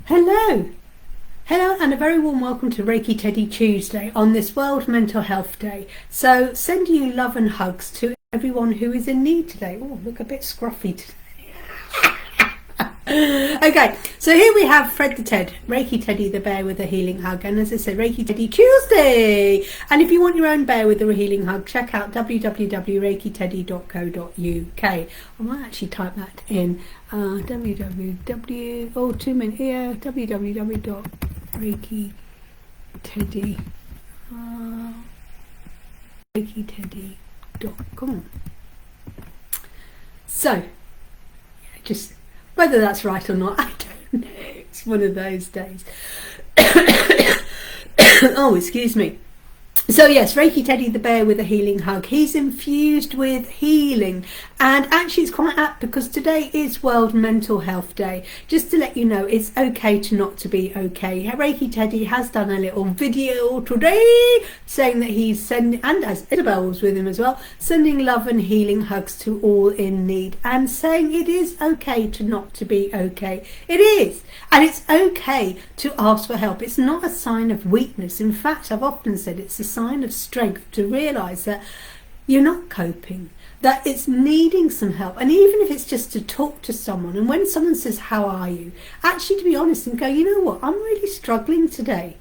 Hello, hello, and a very warm welcome to Reiki Teddy Tuesday on this World Mental Health Day. So, sending you love and hugs to everyone who is in need today. Oh, look a bit scruffy today. Okay, so here we have Fred the Ted, Reiki Teddy the bear with a healing hug, and as I said, Reiki Teddy Tuesday. And if you want your own bear with a healing hug, check out www.reikiteddy.co.uk. I might actually type that in. reikiteddy.com. So, just whether that's right or not, I don't know. It's one of those days. Oh, excuse me. So yes, Reiki Teddy the bear with a healing hug. He's infused with healing, and actually it's quite apt because today is World Mental Health Day. Just to let you know, it's okay to not to be okay. Reiki Teddy has done a little video today saying that he's sending, and as Isabel was with him as well, sending love and healing hugs to all in need, and saying it is okay to not to be okay. It is, and it's okay to ask for help. It's not a sign of weakness. In fact, I've often said it's a sign of strength to realise that you're not coping, that it's needing some help, and even if it's just to talk to someone, and when someone says how are you, actually to be honest and go, you know what, I'm really struggling today.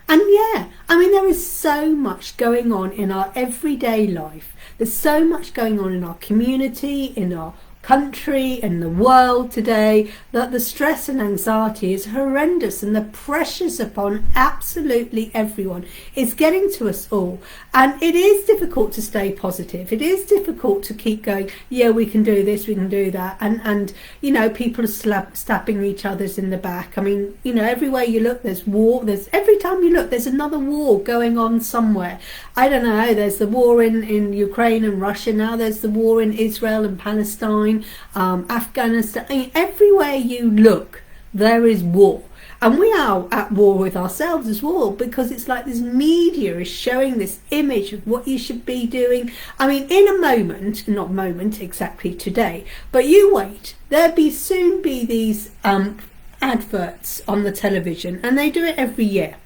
And yeah, I mean, there is so much going on in our everyday life. There's so much going on in our community, in our country, in the world today, that the stress and anxiety is horrendous, and the pressures upon absolutely everyone is getting to us all. And it is difficult to stay positive. It is difficult to keep going, yeah, we can do this, we can do that, and you know, people are stabbing each other's in the back. I mean, you know, everywhere you look there's war. There's, every time you look there's another war going on somewhere. I don't know, there's the war in Ukraine and Russia now, there's the war in Israel and Palestine, Afghanistan. I mean, everywhere you look there is war, and we are at war with ourselves as well, because it's like this media is showing this image of what you should be doing. I mean, in a moment, not moment exactly today, but you wait, there'll soon be these adverts on the television, and they do it every year.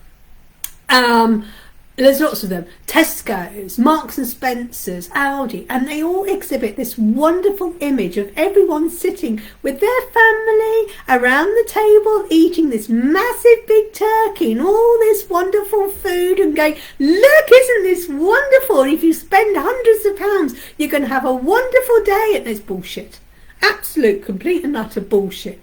There's lots of them. Tesco's, Marks and Spencer's, Aldi, and they all exhibit this wonderful image of everyone sitting with their family around the table eating this massive big turkey and all this wonderful food, and going, look, isn't this wonderful? And if you spend hundreds of pounds, you're going to have a wonderful day. And it's bullshit. Absolute, complete and utter bullshit.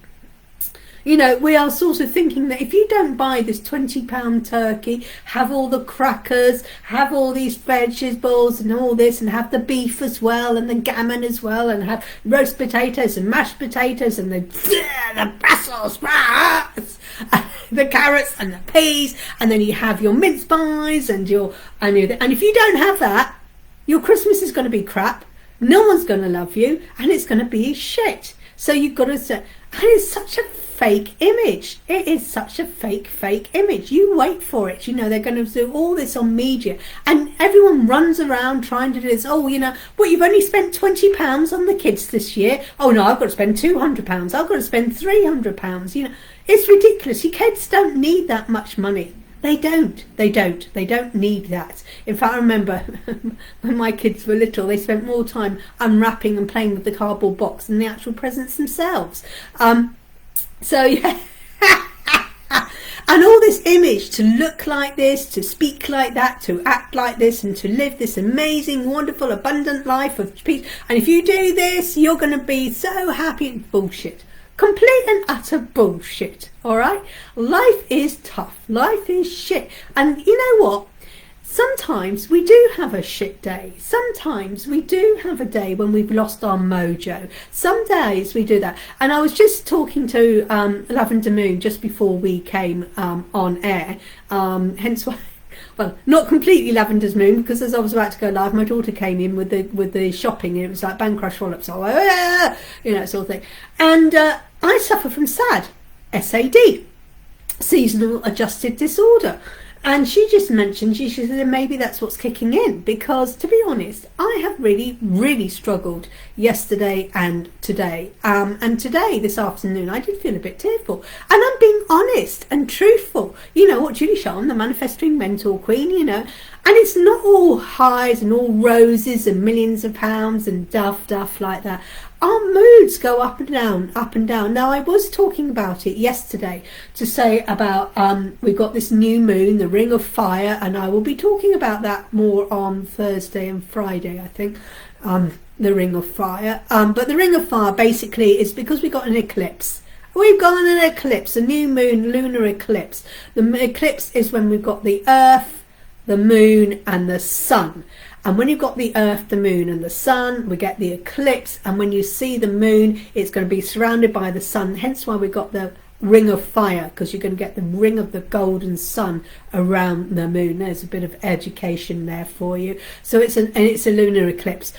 You know, we are sort of thinking that if you don't buy this £20 turkey, have all the crackers, have all these vegetables and all this, and have the beef as well, and the gammon as well, and have roast potatoes and mashed potatoes and the Brussels sprouts, the carrots and the peas, and then you have your mince pies and and if you don't have that, your Christmas is going to be crap. No one's going to love you, and it's going to be shit. So you've got to say, and it's such a fake image. It is such a fake image. You wait for it. You know, they're going to do all this on media, and everyone runs around trying to do this. Oh, you know, well, you've only spent £20 on the kids this year. Oh no, I've got to spend £200. I've got to spend £300. You know, it's ridiculous. Your kids don't need that much money. They don't need that. In fact, I remember when my kids were little, they spent more time unwrapping and playing with the cardboard box than the actual presents themselves. So yeah, and all this image to look like this, to speak like that, to act like this, and to live this amazing, wonderful, abundant life of peace. And if you do this, you're going to be so happy. Bullshit. Complete and utter bullshit. All right, life is tough. Life is shit. And you know what? Sometimes we do have a shit day. Sometimes we do have a day when we've lost our mojo. Some days we do that. And I was just talking to Lavender Moon just before we came on air. Hence why, well, not completely Lavender's Moon, because as I was about to go live, my daughter came in with the shopping, and it was like bang crash roll up, so you know, sort of thing. And I suffer from SAD, seasonal adjusted disorder. And she just mentioned, she said maybe that's what's kicking in, because to be honest, I have really, really struggled yesterday and today. And today, this afternoon, I did feel a bit tearful. And I'm being honest and truthful. You know what, Julie-Sian, the manifesting mentor queen, you know. And it's not all highs and all roses and millions of pounds and duff like that. Our moods go up and down, up and down. Now, I was talking about it yesterday to say about we've got this new moon, the Ring of Fire, and I will be talking about that more on Thursday and Friday, I think, the Ring of Fire. But the Ring of Fire basically is because we got an eclipse. We've got an eclipse, a new moon, lunar eclipse. The eclipse is when we've got the Earth, the moon and the sun. And when you've got the Earth, the moon and the sun, we get the eclipse. And when you see the moon, it's going to be surrounded by the sun. Hence why we've got the Ring of Fire, because you're going to get the ring of the golden sun around the moon. There's a bit of education there for you. So it's a lunar eclipse.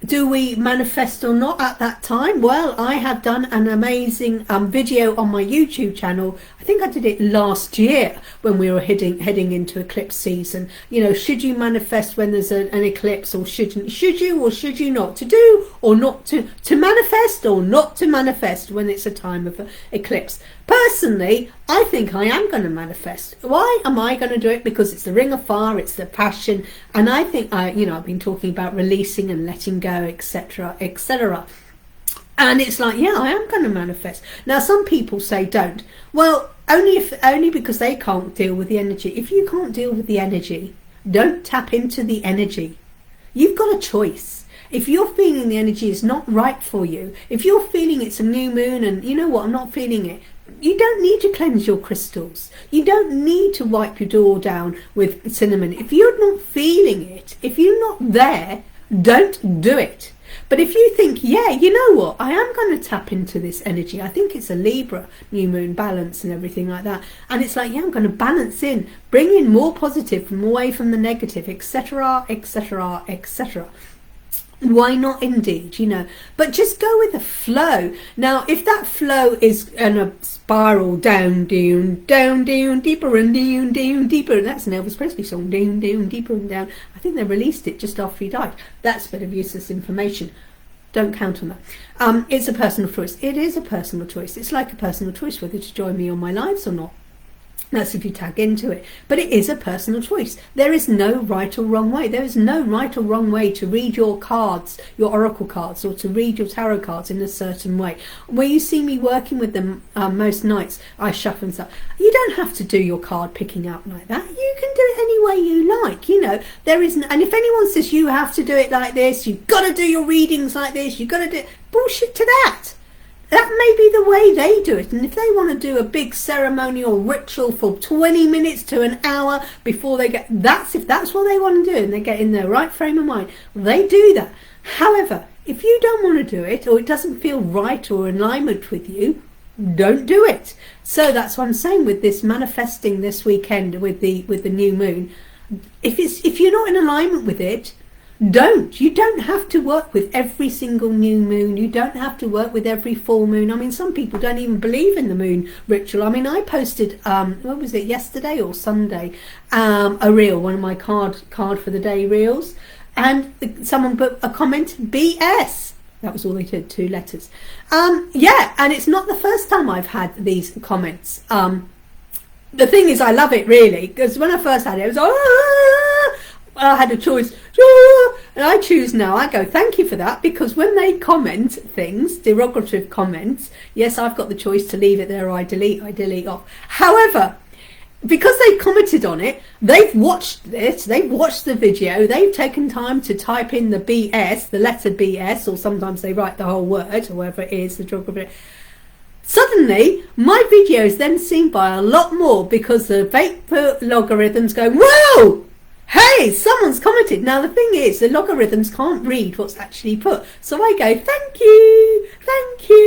Do we manifest or not at that time? Well, I have done an amazing video on my YouTube channel. I think I did it last year when we were heading into eclipse season. You know, should you manifest when there's an eclipse, or should you or should you not? To do or not to manifest or not to manifest when it's a time of eclipse. Personally, I think I am going to manifest. Why am I going to do it? Because it's the Ring of Fire, it's the passion, and I think I've been talking about releasing and letting go, etc., etc. And it's like, yeah, I am going to manifest. Now, some people say don't. Well, only because they can't deal with the energy. If you can't deal with the energy, don't tap into the energy. You've got a choice. If you're feeling the energy is not right for you, if you're feeling it's a new moon and you know what, I'm not feeling it, you don't need to cleanse your crystals. You don't need to wipe your door down with cinnamon. If you're not feeling it, if you're not there, don't do it. But if you think, yeah, you know what, I am going to tap into this energy. I think it's a Libra, new moon balance and everything like that. And it's like, yeah, I'm going to balance in, bring in more positive from away from the negative, etc., etc., etc. Why not indeed, you know, but just go with the flow. Now, if that flow is in a spiral down, deeper and down, deeper, that's an Elvis Presley song, down, deeper and down. I think they released it just after he died. That's a bit of useless information. Don't count on that. It's a personal choice. It is a personal choice. It's like a personal choice whether to join me on my lives or not. That's if you tag into it. But it is a personal choice. There is no right or wrong way. There is no right or wrong way to read your cards, your oracle cards, or to read your tarot cards in a certain way. Where you see me working with them most nights, I shuffle and stuff. You don't have to do your card picking out like that. You can do it any way you like, you know. There isn't, and if anyone says you have to do it like this, you've got to do your readings like this, you've got to do bullshit to that. That may be the way they do it, and if they want to do a big ceremonial ritual for 20 minutes to an hour before they get, if that's what they want to do and they get in their right frame of mind, they do that. However, if you don't want to do it, or it doesn't feel right or in alignment with you, don't do it. So that's what I'm saying with this manifesting this weekend with the new moon. If you're not in alignment with it, you don't have to work with every single new moon. You don't have to work with every full moon. I mean, some people don't even believe in the moon ritual. I mean, I posted what was it, yesterday or Sunday, a reel, one of my card for the day reels, and someone put a comment, BS. That was all they did, 2 letters. Yeah, and it's not the first time I've had these comments. The thing is, I love it really, because when I first had it, it was I had a choice, and I choose now. I go, thank you for that, because when they comment things, derogative comments, yes, I've got the choice to leave it there or I delete off. However, because they commented on it, they've watched it, they've watched the video, they've taken time to type in the BS, the letter BS, or sometimes they write the whole word, or whatever it is, the geography. Suddenly, my video is then seen by a lot more, because the vapor logarithms go, whoa! Hey, someone's commented. Now, the thing is, the logarithms can't read what's actually put. So I go, thank you.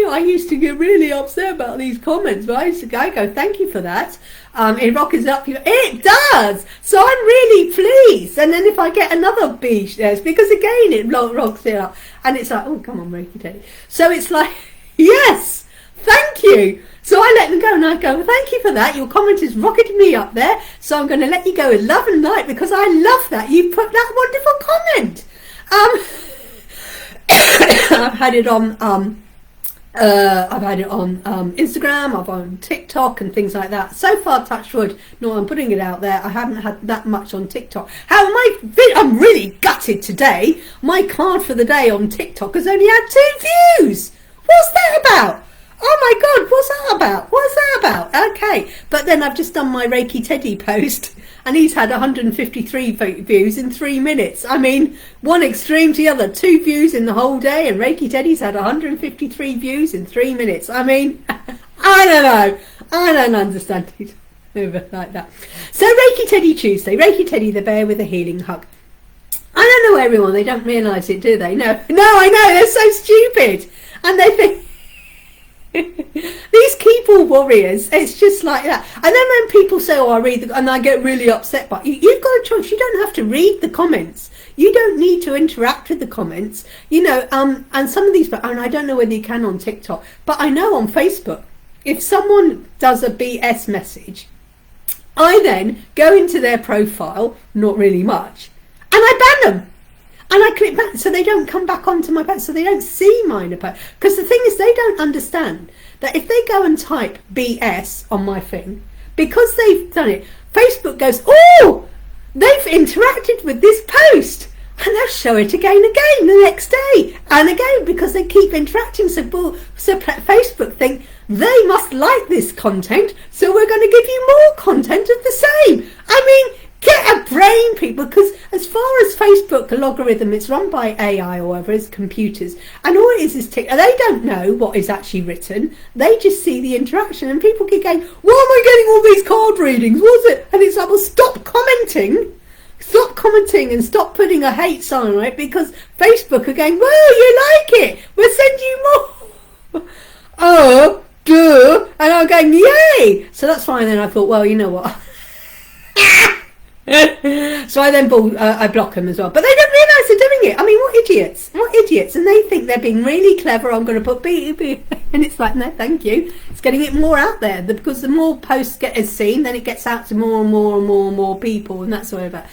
I used to get really upset about these comments, but I go, thank you for that. It rockets up. It does. So I'm really pleased. And then if I get another B, because again, it rocks it up. And it's like, oh, come on, Reiki Teddy. So it's like, yes, Thank you. So I let them go, and I go, well, thank you for that. Your comment has rocketed me up there, so I'm going to let you go with love and light, because I love that you put that wonderful comment. I've had it on Instagram, I've on TikTok and things like that. So far, touch wood, no, I'm putting it out there, I haven't had that much on TikTok. I'm really gutted today. My card for the day on TikTok has only had 2 views. What's that about? Oh my God, what's that about? What's that about? Okay, but then I've just done my Reiki Teddy post, and he's had 153 views in 3 minutes. I mean, one extreme to the other. 2 views in the whole day, and Reiki Teddy's had 153 views in 3 minutes. I mean, I don't know. I don't understand it over like that. So Reiki Teddy Tuesday. Reiki Teddy, the bear with a healing hug. I don't know everyone. They don't realise it, do they? No, I know. They're so stupid. And they think... These keyboard warriors, it's just like that. And then when people say, oh, I read and I get really upset, but you've got a choice. You don't have to read the comments. You don't need to interact with the comments, and some of these, and I don't know whether you can on TikTok, but I know on Facebook, if someone does a BS message, I then go into their profile, not really much, and I ban them. And I click back so they don't come back onto my page, so they don't see mine. Because the thing is, they don't understand that if they go and type BS on my thing, because they've done it, Facebook goes, oh, they've interacted with this post. And they'll show it again the next day and again, because they keep interacting. So Facebook think they must like this content, so we're going to give you more content of the same. I mean, get a brain, people, because as far as Facebook algorithm, it's run by AI or whatever, it's computers, and all it is they don't know what is actually written. They just see the interaction, and people keep going, why am I getting all these card readings? What's it? And it's like, well, stop commenting and stop putting a hate sign on it, because Facebook are going, well, you like it, we'll send you more. Oh, duh. And I'm going, yay. So that's fine. Then I thought, well, you know what. So I then I block them as well, but they don't realise they're doing it. I mean, what idiots, and they think they're being really clever. I'm going to put beep, and it's like, no, thank you. It's getting it more out there, because the more posts get seen, then it gets out to more and more people, and that's all about.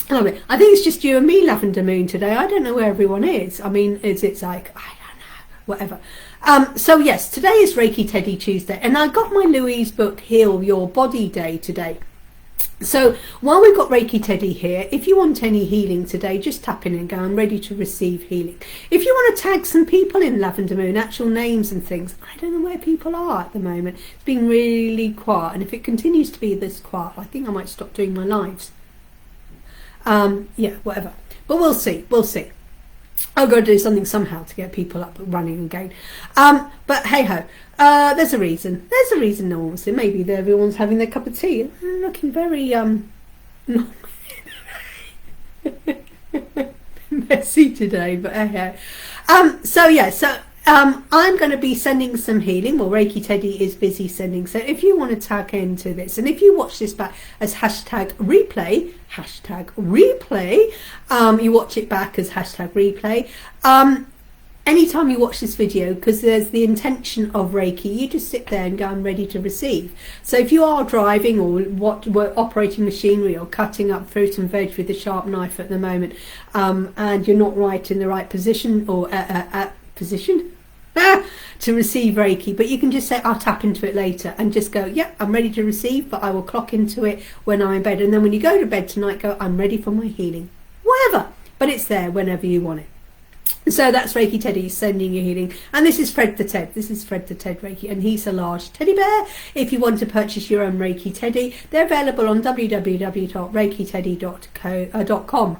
Anyway, I think it's just you and me, Lavender Moon, today. I don't know where everyone is. I mean, it's like, I don't know, whatever. So yes, today is Reiki Teddy Tuesday, and I got my Louise book, Heal Your Body Day today. So while we've got Reiki Teddy here, if you want any healing today, just tap in and go, I'm ready to receive healing. If you want to tag some people in Lavender Moon, actual names and things, I don't know where people are at the moment. It's been really quiet, and if it continues to be this quiet, I think I might stop doing my lives. Yeah, whatever. But we'll see. I've got to do something somehow to get people up and running again. But hey ho. There's a reason no one wants to. Maybe everyone's having their cup of tea. I'm looking very messy today, but hey ho. I'm going to be sending some healing. Well, Reiki Teddy is busy sending. So if you want to tag into this, and if you watch this back as hashtag replay, you watch it back as hashtag replay. Anytime you watch this video, because there's the intention of Reiki, you just sit there and go, I'm ready to receive. So if you are driving or operating machinery or cutting up fruit and veg with a sharp knife at the moment, and you're not right in the right position or position to receive Reiki, but you can just say, I'll tap into it later, and just go, yeah, I'm ready to receive, but I will clock into it when I'm in bed. And then when you go to bed tonight, go, I'm ready for my healing. Whatever, but it's there whenever you want it. So that's Reiki Teddy sending you healing. And this is Fred the Ted. This is Fred the Ted Reiki, and he's a large teddy bear. If you want to purchase your own Reiki Teddy, they're available on www.reikiteddy.com.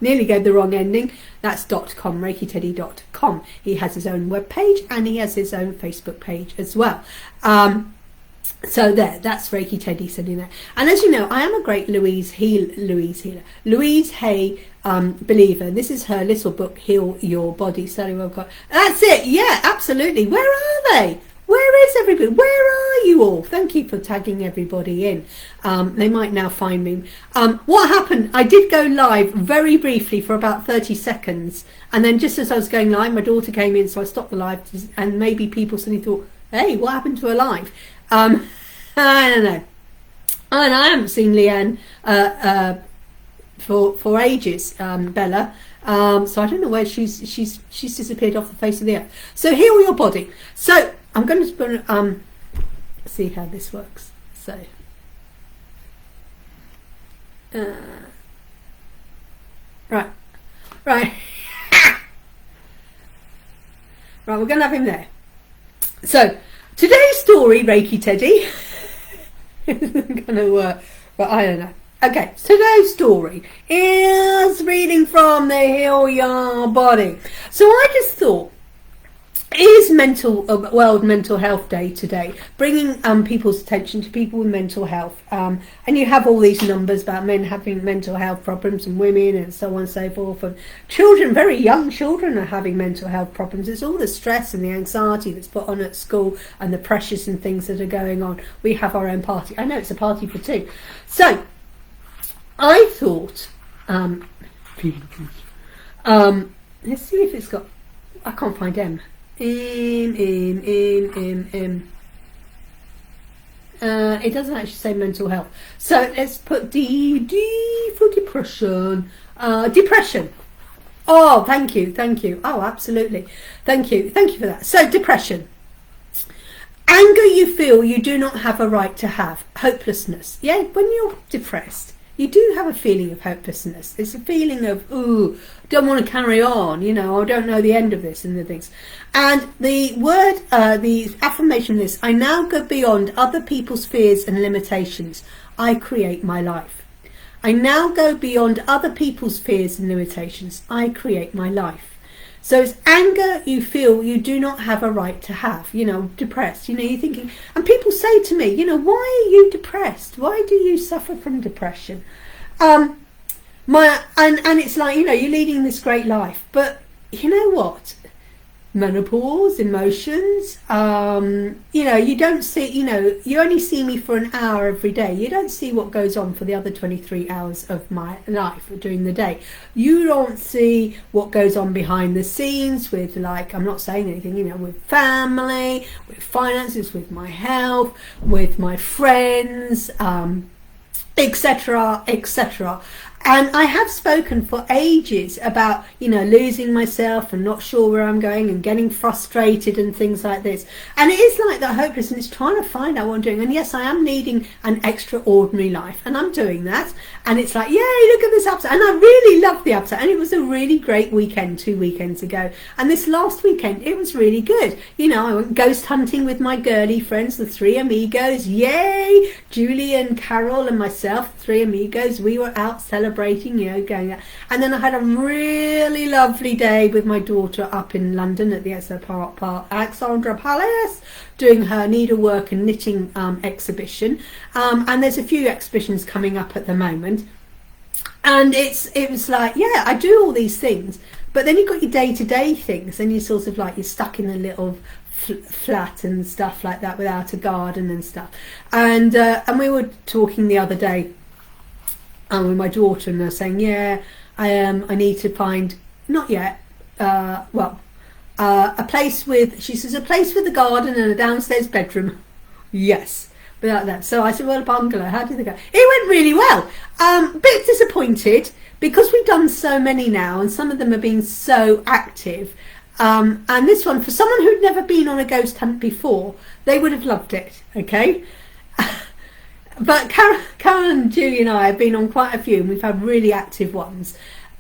Nearly gave the wrong ending. That's .com, reikiteddy.com. He has his own webpage, and he has his own Facebook page as well. So that's Reiki Teddy sitting there. And as you know, I am a great Louise Hay believer. This is her little book, Heal Your Body. So we've got, that's it. Yeah, absolutely. Where are they? Where is everybody? Where are you all? Thank you for tagging everybody in. They might now find me. What happened? I did go live very briefly for about 30 seconds. And then just as I was going live, my daughter came in, so I stopped the live. And maybe people suddenly thought, hey, what happened to her live? I don't know. And I haven't seen Leanne for ages, Bella. So I don't know where she's disappeared off the face of the earth. So heal your body. So I'm going to see how this works. So right. Right, we're going to have him there. So today's story, Reiki Teddy, isn't going to work, but I don't know. Okay, today's story is reading from the Heal Your Body. So I just thought, is World Mental Health Day today, bringing people's attention to people with mental health. And you have all these numbers about men having mental health problems and women and so on and so forth. And children, very young children, are having mental health problems. It's all the stress and the anxiety that's put on at school and the pressures and things that are going on. We have our own party. I know it's a party for two. So I thought, let's see if it's got, I can't find M. It doesn't actually say mental health. So let's put D for depression. Depression. Oh, thank you. Oh, absolutely. Thank you for that. So depression. Anger you feel you do not have a right to have. Hopelessness. Yeah, when you're depressed, you do have a feeling of hopelessness. It's a feeling of, ooh, don't want to carry on, I don't know the end of this and the things. And the word, the affirmation is, I now go beyond other people's fears and limitations. I create my life. I now go beyond other people's fears and limitations. I create my life. So it's anger you feel you do not have a right to have, depressed, you're thinking, and people say to me, why are you depressed? Why do you suffer from depression? And it's like, you're leading this great life, but you know what? Menopause, emotions, you don't see, you only see me for an hour every day. You don't see what goes on for the other 23 hours of my life during the day. You don't see what goes on behind the scenes with, I'm not saying anything, with family, with finances, with my health, with my friends, etc., etc. And I have spoken for ages about, losing myself and not sure where I'm going and getting frustrated and things like this. And it is like that hopelessness, trying to find out what I'm doing. And yes, I am leading an extraordinary life and I'm doing that. And it's like, yay, look at this upset. And I really love the upset. And it was a really great weekend 2 weekends ago. And this last weekend, it was really good. I went ghost hunting with my girly friends, the three amigos. Yay! Julie and Carol and myself, three amigos. We were out celebrating, going out. And then I had a really lovely day with my daughter up in London at the Alexandra Palace, doing her needlework and knitting exhibition. And there's a few exhibitions coming up at the moment. And it was like, yeah, I do all these things. But then you've got your day-to-day things, and you're sort of like, you're stuck in a little flat and stuff like that without a garden and stuff. And we were talking the other day with my daughter, and they're saying, yeah, I need to find, not yet, a place with, she says, a place with a garden and a downstairs bedroom. Yes, without that. So I said, well, a bungalow, how did they go? It went really well. Bit disappointed because we've done so many now, and some of them have been so active. And this one, for someone who'd never been on a ghost hunt before, they would have loved it, okay? But Karen, Julie and I have been on quite a few, and we've had really active ones.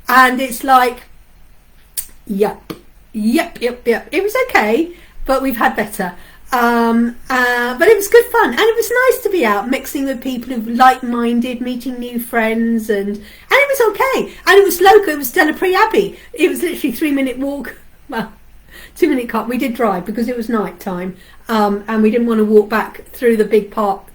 And it's like, yep. It was okay, but we've had better. But it was good fun, and it was nice to be out mixing with people who were like-minded, meeting new friends, and it was okay. And it was local. It was Delapre Abbey. It was literally 3-minute walk. Well, 2-minute cut. We did drive because it was night time, and we didn't want to walk back through the big park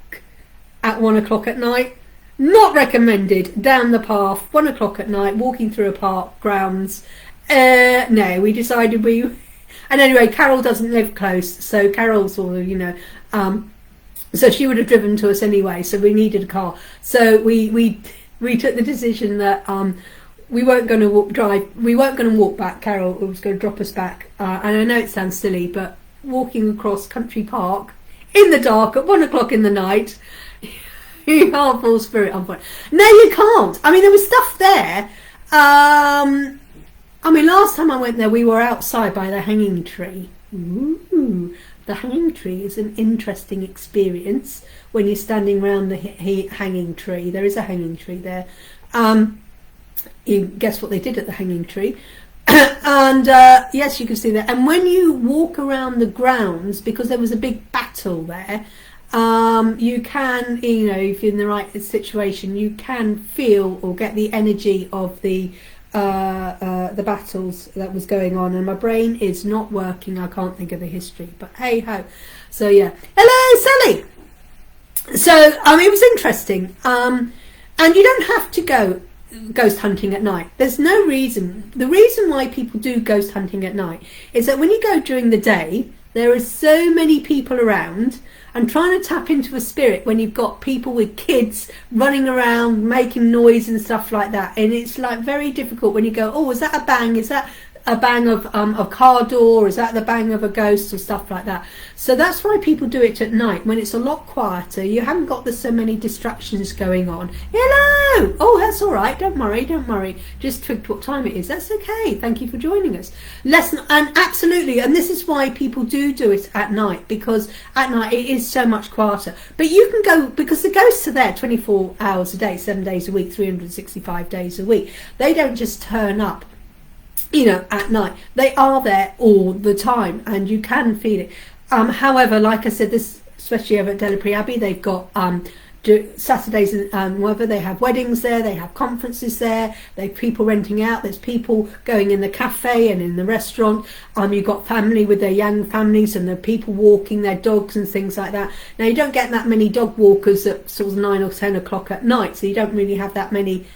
at 1 o'clock at night. Not recommended. Down the path, 1 o'clock at night, walking through a park grounds. No, we decided and And anyway, Carol doesn't live close, so Carol's all, so she would have driven to us anyway, so we needed a car. So we took the decision that we weren't going to walk back. Carol was going to drop us back. And I know it sounds silly, but walking across Country Park in the dark at 1 o'clock in the night, you can't fall spirit on fire. No, you can't. I mean, there was stuff there. Last time I went there, we were outside by the hanging tree. Ooh, the hanging tree is an interesting experience when you're standing around the hanging tree. There is a hanging tree there. You guess what they did at the hanging tree? And yes, you can see that. And when you walk around the grounds, because there was a big battle there, you can, if you're in the right situation, you can feel or get the energy of the battles that was going on. And my brain is not working. I can't think of the history, but hey ho. So yeah, hello Sally. So it was interesting. And you don't have to go ghost hunting at night. There's no reason. The reason why people do ghost hunting at night is that when you go during the day, there are so many people around, and trying to tap into a spirit when you've got people with kids running around making noise and stuff like that, and it's like very difficult when you go, oh, is that a bang? Is that a bang of a car door? Is that the bang of a ghost or stuff like that? So that's why people do it at night when it's a lot quieter. You haven't got so many distractions going on. Hello! Oh, that's all right. Don't worry. Just twigged what time it is. That's okay. Thank you for joining us. And absolutely, and this is why people do it at night, because at night it is so much quieter. But you can go, because the ghosts are there 24 hours a day, 7 days a week, 365 days a week. They don't just turn up at night. They are there all the time, and you can feel it. However, like I said, this, especially over at Delapre Abbey, they've got Saturdays and whether they have weddings there, they have conferences there, they have people renting out, there's people going in the cafe and in the restaurant. You've got family with their young families, and the people walking their dogs and things like that. Now, you don't get that many dog walkers at sort of 9 or 10 o'clock at night, so you don't really have that many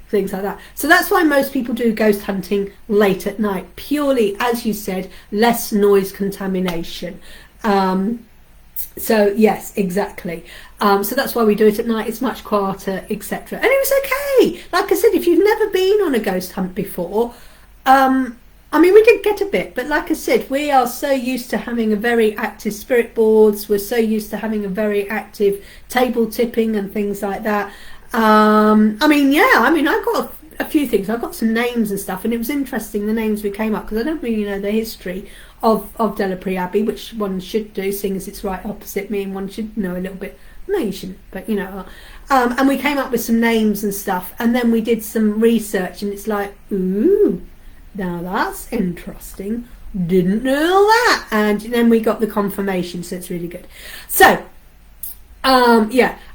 things like that. So that's why most people do ghost hunting late at night, purely, as you said, less noise contamination. So yes, exactly. So that's why we do it at night. It's much quieter, etc. And it was okay. Like I said, if you've never been on a ghost hunt before, we did get a bit, but like I said, we are so used to having a very active spirit boards. We're so used to having a very active table tipping and things like that. I got a few things. I got some names and stuff, and it was interesting the names we came up, because I don't really know the history of Delapre Abbey, which one should do, seeing as it's right opposite me, and one should know a little bit. No, you shouldn't, but and we came up with some names and stuff, and then we did some research, and it's like, ooh, now that's interesting. Didn't know that. And then we got the confirmation, so it's really good. So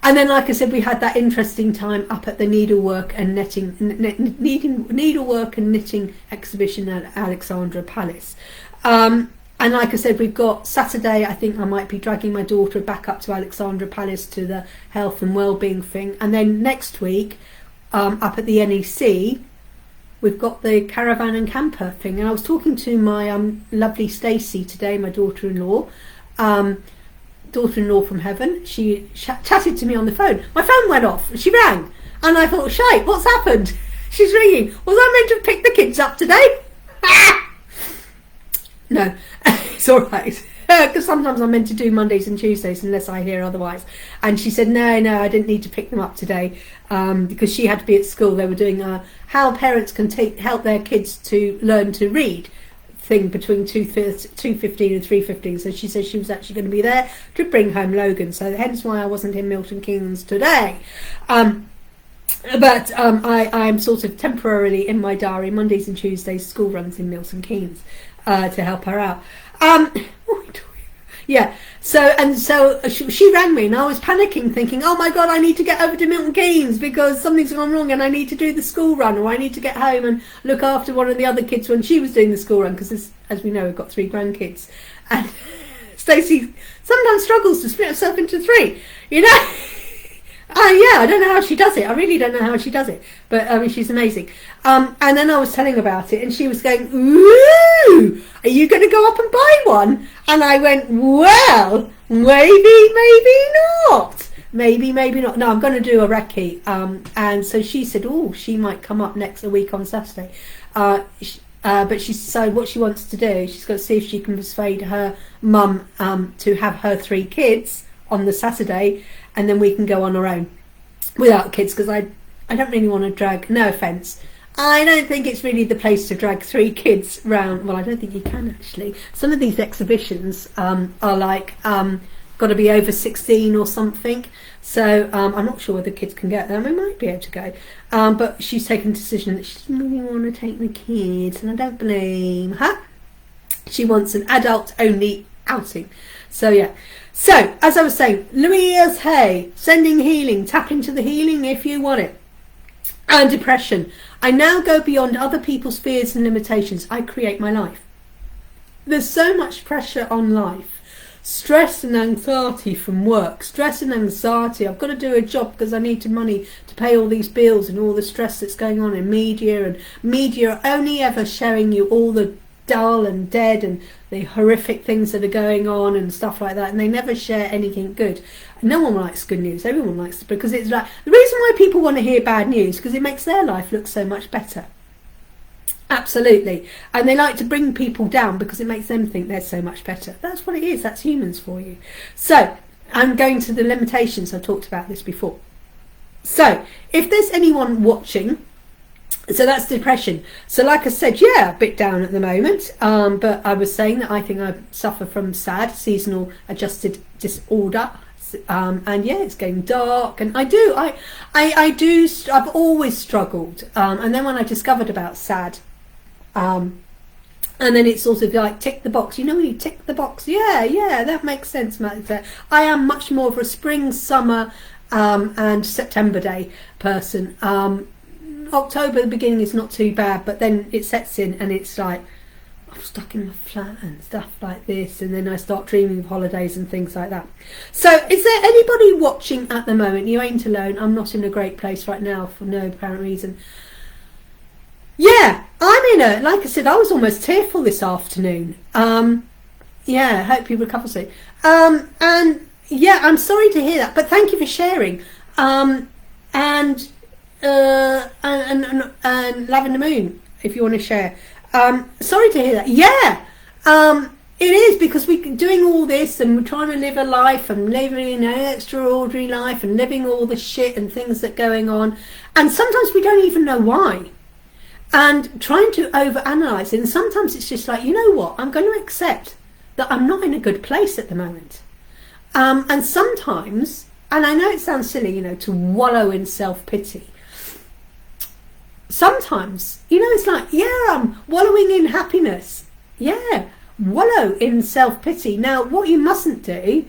and then, like I said, we had that interesting time up at the needlework and knitting exhibition at Alexandra Palace. And like I said, we've got Saturday. I think I might be dragging my daughter back up to Alexandra Palace to the health and wellbeing thing. And then next week, up at the NEC, we've got the caravan and camper thing. And I was talking to my lovely Stacey today, my daughter-in-law from heaven. She chatted to me on the phone. My phone went off. She rang, and I thought, shite, what's happened? She's ringing. Was I meant to pick the kids up today? No, it's all right, because sometimes I'm meant to do Mondays and Tuesdays unless I hear otherwise. And she said, no, I didn't need to pick them up today, because she had to be at school. They were doing how parents can help their kids to learn to read thing between 2:15 and 3:15. So she said she was actually going to be there to bring home Logan, so hence why I wasn't in Milton Keynes today. But I'm sort of temporarily in my diary Mondays and Tuesdays school runs in Milton Keynes to help her out. Yeah, so she rang me, and I was panicking, thinking, oh my god, I need to get over to Milton Keynes because something's gone wrong, and I need to do the school run, or I need to get home and look after one of the other kids when she was doing the school run, because as we know, we've got 3 grandkids, and Stacey sometimes struggles to split herself into 3, Yeah, I don't know how she does it. I really don't know how she does it. But I mean, she's amazing. And then I was telling her about it, and she was going, "Ooh, are you going to go up and buy one?" And I went, "Well, maybe not. Maybe not. No, I'm going to do a Reiki." And so she said, "Oh, she might come up next week on Saturday." But she's decided what she wants to do. She's got to see if she can persuade her mum to have her 3 kids on the Saturday, and then we can go on our own without kids, because I don't really want to drag, no offence, I don't think it's really the place to drag 3 kids round. Well, I don't think you can actually. Some of these exhibitions are like got to be over 16 or something, so I'm not sure whether kids can get them. We might be able to go, but she's taken a decision that she doesn't really want to take the kids, and I don't blame her. She wants an adult only outing. So yeah. So, as I was saying, Louise Hay, sending healing, tap into the healing if you want it. And depression. I now go beyond other people's fears and limitations. I create my life. There's so much pressure on life. Stress and anxiety from work. Stress and anxiety. I've got to do a job because I need money to pay all these bills, and all the stress that's going on in media. And media are only ever showing you all the dull and dead and the horrific things that are going on and stuff like that, and they never share anything good. No one likes good news. Everyone likes it, because it's like the reason why people want to hear bad news, because it makes their life look so much better. Absolutely. And they like to bring people down because it makes them think they're so much better. That's what it is. That's humans for you. So I'm going to the limitations. I talked about this before. So if there's anyone watching, so that's depression. So like I said, yeah, a bit down at the moment, but I was saying that I think I suffer from SAD, seasonal adjusted disorder, and yeah, it's getting dark, and I've always struggled, and then when I discovered about SAD, and then it's sort of like tick the box, you know, when you tick the box, yeah, that makes sense, Matt. I am much more of a spring, summer, and September day person. October, the beginning is not too bad, but then it sets in and it's like I'm stuck in my flat and stuff like this, and then I start dreaming of holidays and things like that. So is there anybody watching at the moment? You ain't alone. I'm not in a great place right now for no apparent reason. Yeah, I'm in a, like I said, I was almost tearful this afternoon. Yeah, hope you recover soon. And yeah, I'm sorry to hear that, but thank you for sharing. And Lavender Moon, if you want to share. Sorry to hear that. Yeah, it is, because we're doing all this and we're trying to live a life and living an extraordinary life and living all the shit and things that are going on, and sometimes we don't even know why, and trying to overanalyze it. And sometimes it's just like, you know what, I'm going to accept that I'm not in a good place at the moment, and sometimes, and I know it sounds silly, you know, to wallow in self-pity. Sometimes, you know, it's like, yeah, I'm wallowing in happiness. Yeah, wallow in self-pity. Now, what you mustn't do,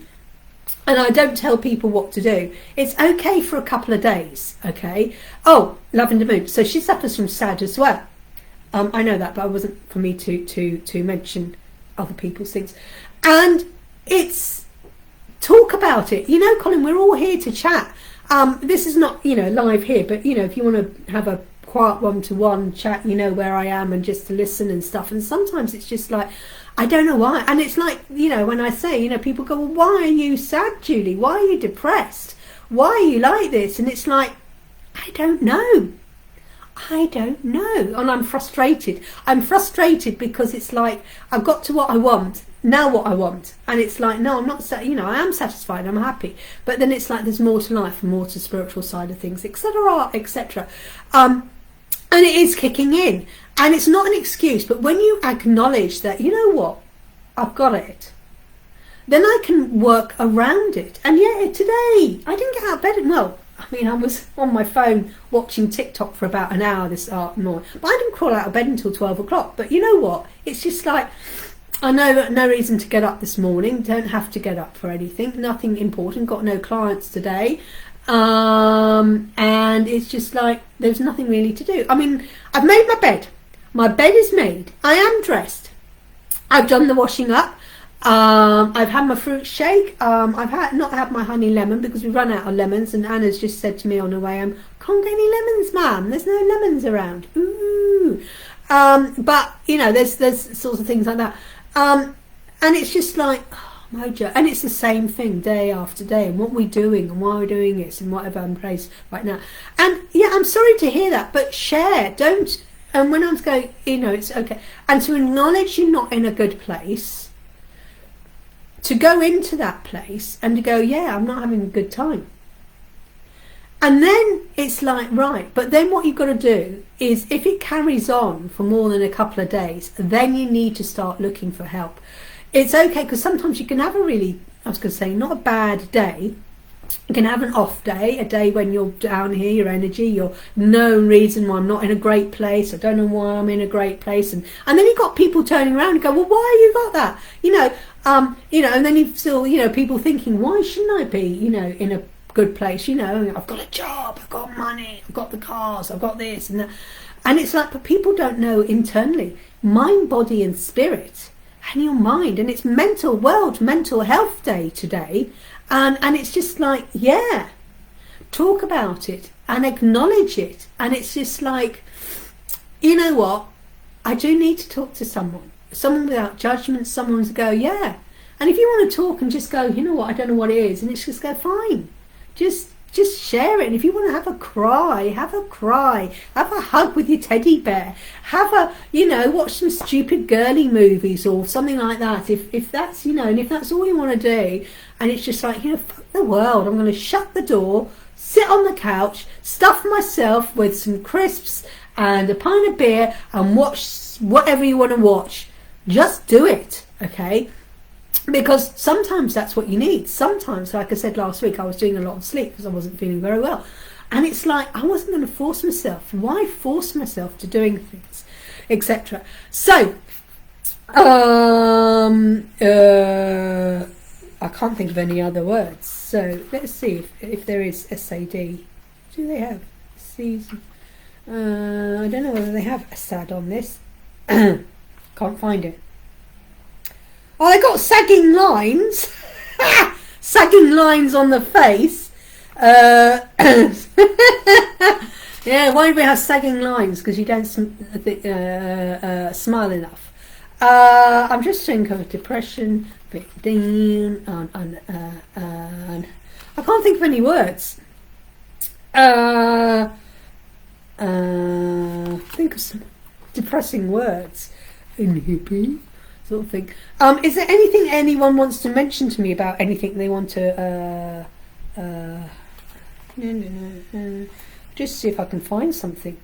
and I don't tell people what to do, it's okay for a couple of days, okay? Oh, Lavender Moon. So she suffers from SAD as well. I know that, but it wasn't for me to mention other people's things. And it's, talk about it. You know, Colin, we're all here to chat. This is not, you know, live here, but, you know, if you want to have a quiet one-to-one chat, you know where I am, and just to listen and stuff. And sometimes it's just like, I don't know why. And it's like, you know, when I say, you know, people go, well, why are you sad, Julie? Why are you depressed? Why are you like this? And it's like, I don't know. And I'm frustrated. I'm frustrated because it's like, I've got to what I want. Now what I want. And it's like, no, I'm not, you know, I am satisfied, I'm happy. But then it's like, there's more to life and more to spiritual side of things, etc., etc. And it is kicking in. And it's not an excuse, but when you acknowledge that, you know what, I've got it, then I can work around it. And yeah, today, I didn't get out of bed. Well, I mean, I was on my phone watching TikTok for about an hour this morning. But I didn't crawl out of bed until 12 o'clock. But you know what? It's just like, I know no reason to get up this morning. Don't have to get up for anything. Nothing important. Got no clients today. And it's just like, there's nothing really to do. I mean, I've made my bed. My bed is made. I am dressed. I've done the washing up. I've had my fruit shake. I've not had my honey lemon because we've run out of lemons, and Anna's just said to me on the way, can't get any lemons, Mum. There's no lemons around. Ooh. But you know, there's sorts of things like that. And it's just like, oh, mojo. And it's the same thing day after day. And what we're doing and why we're doing it and whatever I'm praised right now. And yeah, I'm sorry to hear that, but share. Don't. And when I was going, you know, it's okay. And to acknowledge you're not in a good place. To go into that place and to go, yeah, I'm not having a good time. And then it's like, right, but then what you've got to do is, if it carries on for more than a couple of days, then you need to start looking for help. It's okay, because sometimes you can have a really, I was going to say, not a bad day. You can have an off day, a day when you're down here, your energy, you're no reason why I'm not in a great place. I don't know why I'm in a great place. And then you've got people turning around and go, well, why have you got that? You know, and then you've still, you know, people thinking, why shouldn't I be, you know, in a good place? You know, I've got a job, I've got money, I've got the cars, I've got this and that. And it's like, but people don't know internally, mind, body and spirit and your mind. And it's World Mental Health Day today. And it's just like, yeah, talk about it and acknowledge it. And it's just like, you know what? I do need to talk to someone without judgment, someone to go, yeah. And if you want to talk and just go, you know what, I don't know what it is. And it's just go, fine. Just share it. And if you want to have a cry. Have a hug with your teddy bear. Watch some stupid girly movies or something like that. If that's, you know, and if that's all you want to do, and it's just like, you know, fuck the world. I'm going to shut the door, sit on the couch, stuff myself with some crisps and a pint of beer and watch whatever you want to watch. Just do it, okay? Because sometimes that's what you need. Sometimes, like I said last week, I was doing a lot of sleep because I wasn't feeling very well. And it's like, I wasn't going to force myself. Why force myself to doing things, etc.? So, I can't think of any other words. So, let's see if there is SAD. Do they have season? I don't know whether they have SAD on this. Can't find it. Oh, they got sagging lines. Sagging lines on the face. Yeah, why do we have sagging lines? Because you don't smile enough. I'm just thinking of depression. I can't think of any words. Think of some depressing words. Hippie sort of thing. Is there anything anyone wants to mention to me about anything they want to just see if I can find something.